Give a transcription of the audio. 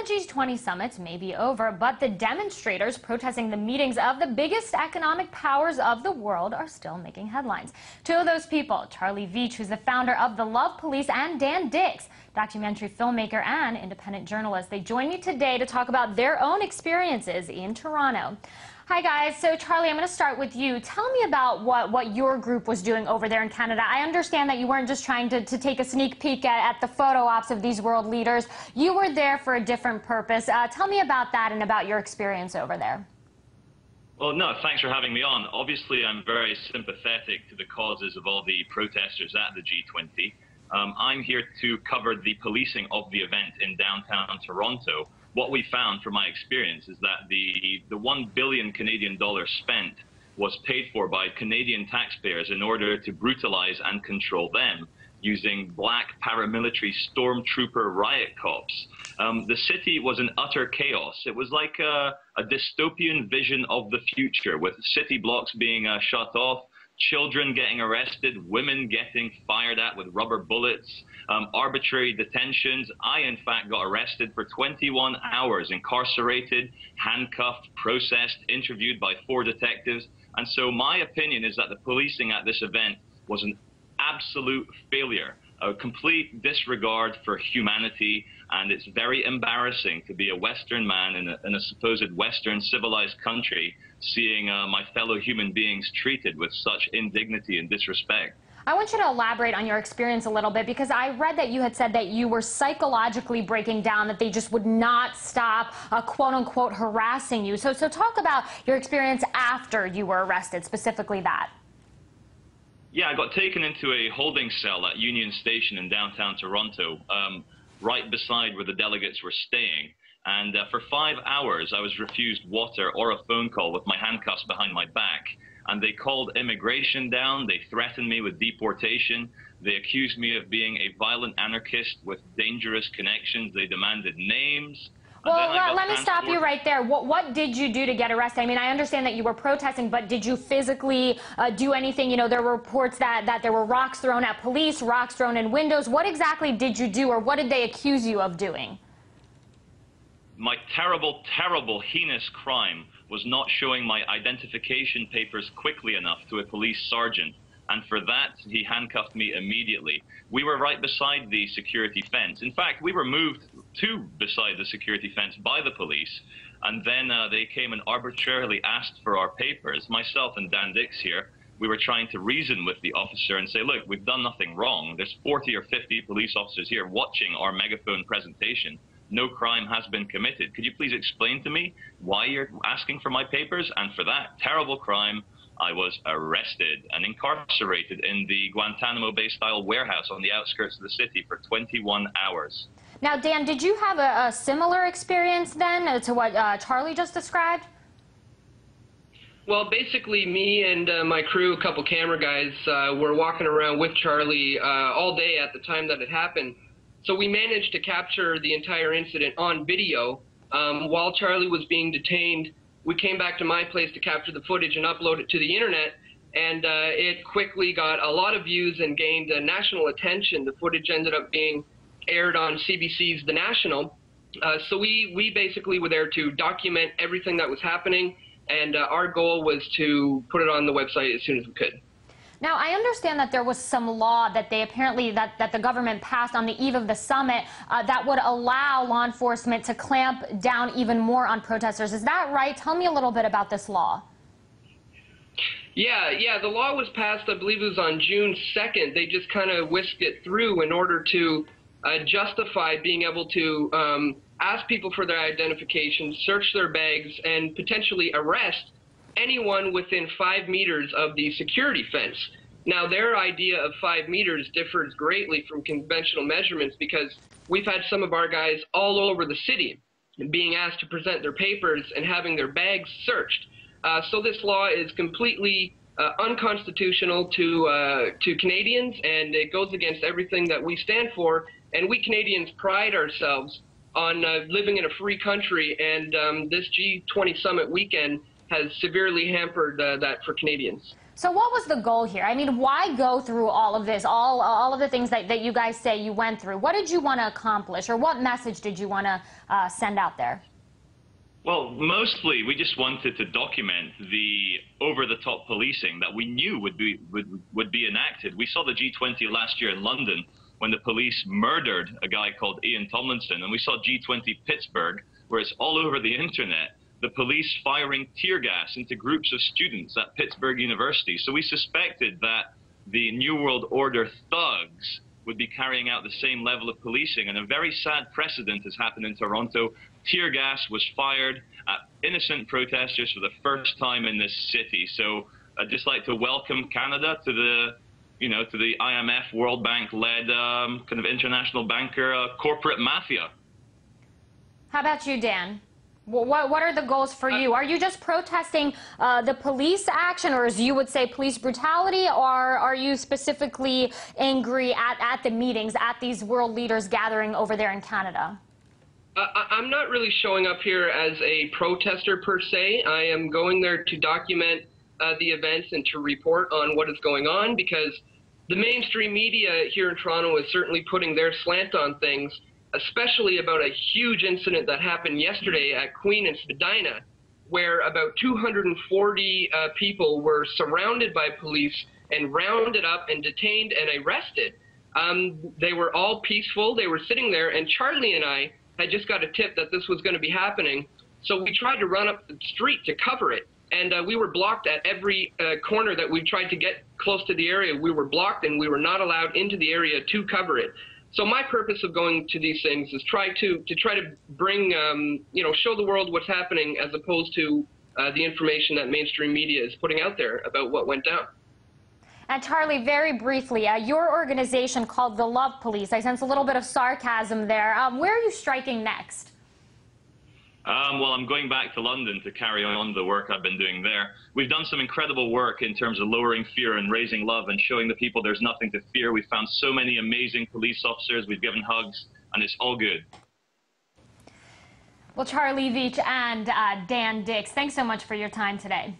G20 summits may be over, but the demonstrators protesting the meetings of the biggest economic powers of the world are still making headlines. Two of those people, Charlie Veitch, who's the founder of The Love Police, and Dan Dix, documentary filmmaker and independent journalist. They join me today to talk about their own experiences in Toronto. Hi guys, so Charlie, I'm going to start with you. Tell me about what your group was doing over there in Canada. I understand that you weren't just trying to take a sneak peek at the photo ops of these world leaders. You were there for a different purpose. Tell me about that and about your experience over there. Well, no, thanks for having me on. Obviously, I'm very sympathetic to the causes of all the protesters at the G20. I'm here to cover the policing of the event in downtown Toronto. What we found from my experience is that the 1 billion Canadian dollars spent was paid for by Canadian taxpayers in order to brutalize and control them using black paramilitary stormtrooper riot cops. The city was in utter chaos. It was like a dystopian vision of the future, with city blocks being shut off, children getting arrested, women getting fired at with rubber bullets, arbitrary detentions. I, in fact, got arrested for 21 hours, incarcerated, handcuffed, processed, interviewed by 4 detectives. And so my opinion is that the policing at this event was an absolute failure, a complete disregard for humanity, and it's very embarrassing to be a Western man in a supposed Western civilized country seeing my fellow human beings treated with such indignity and disrespect. I want you to elaborate on your experience a little bit, because I read that you had said that you were psychologically breaking down, that they just would not stop quote-unquote harassing you. So talk about your experience after you were arrested, specifically that. Yeah, I got taken into a holding cell at Union Station in downtown Toronto, right beside where the delegates were staying. And for 5 hours, I was refused water or a phone call with my handcuffs behind my back. And they called immigration down. They threatened me with deportation. They accused me of being a violent anarchist with dangerous connections. They demanded names. Well, let me stop you right there. What did you do to get arrested? I mean, I understand that you were protesting, but did you physically do anything? You know, there were reports that there were rocks thrown at police, rocks thrown in windows. What exactly did you do, or what did they accuse you of doing? My terrible, terrible, heinous crime was not showing my identification papers quickly enough to a police sergeant. And for that, he handcuffed me immediately. We were right beside the security fence. In fact, we were moved to beside the security fence by the police. And then they came and arbitrarily asked for our papers. Myself and Dan Dix here, we were trying to reason with the officer and say, look, we've done nothing wrong. There's 40 or 50 police officers here watching our megaphone presentation. No crime has been committed. Could you please explain to me why you're asking for my papers? And for that terrible crime, I was arrested and incarcerated in the Guantanamo Bay-style warehouse on the outskirts of the city for 21 hours. Now, Dan, did you have a similar experience then to what Charlie just described? Well, basically, me and my crew, a couple camera guys, were walking around with Charlie all day at the time that it happened. So we managed to capture the entire incident on video. While Charlie was being detained, we came back to my place to capture the footage and upload it to the internet, and it quickly got a lot of views and gained national attention. The footage ended up being aired on CBC's The National. So we basically were there to document everything that was happening, and our goal was to put it on the website as soon as we could. Now, I understand that there was some law that they apparently, that the government passed on the eve of the summit that would allow law enforcement to clamp down even more on protesters. Is that right? Tell me a little bit about this law. Yeah, the law was passed, I believe it was on June 2nd. They just kind of whisked it through in order to justify being able to ask people for their identification, search their bags, and potentially arrest anyone within 5 meters of the security fence. Now, their idea of 5 meters differs greatly from conventional measurements, because we've had some of our guys all over the city being asked to present their papers and having their bags searched. So this law is completely unconstitutional to Canadians, and it goes against everything that we stand for. And we Canadians pride ourselves on living in a free country, and this G20 summit weekend has severely hampered that for Canadians. So what was the goal here? I mean, why go through all of this, all of the things that you guys say you went through? What did you want to accomplish, or what message did you want to send out there? Well, mostly we just wanted to document the over-the-top policing that we knew would be enacted. We saw the G20 last year in London when the police murdered a guy called Ian Tomlinson, and we saw G20 Pittsburgh, where it's all over the internet, the police firing tear gas into groups of students at Pittsburgh University. So we suspected that the New World Order thugs would be carrying out the same level of policing. And a very sad precedent has happened in Toronto. Tear gas was fired at innocent protesters for the first time in this city. So I'd just like to welcome Canada to the, to the IMF, World Bank-led kind of international banker corporate mafia. How about you, Dan? What are the goals for you? Are you just protesting the police action, or as you would say, police brutality, or are you specifically angry at the meetings, at these world leaders gathering over there in Canada? I'm not really showing up here as a protester per se. I am going there to document the events and to report on what is going on, because the mainstream media here in Toronto is certainly putting their slant on things, especially about a huge incident that happened yesterday at Queen and Spadina, where about 240 people were surrounded by police and rounded up and detained and arrested. They were all peaceful. They were sitting there, and Charlie and I had just got a tip that this was going to be happening, so we tried to run up the street to cover it, and we were blocked at every corner that we tried to get close to the area. We were blocked, and we were not allowed into the area to cover it. So my purpose of going to these things is try to bring, show the world what's happening, as opposed to the information that mainstream media is putting out there about what went down. And Charlie, very briefly, your organization called the Love Police. I sense a little bit of sarcasm there. Where are you striking next? Well, I'm going back to London to carry on the work I've been doing there. We've done some incredible work in terms of lowering fear and raising love and showing the people there's nothing to fear. We've found so many amazing police officers. We've given hugs, and it's all good. Well, Charlie Veitch and Dan Dix, thanks so much for your time today.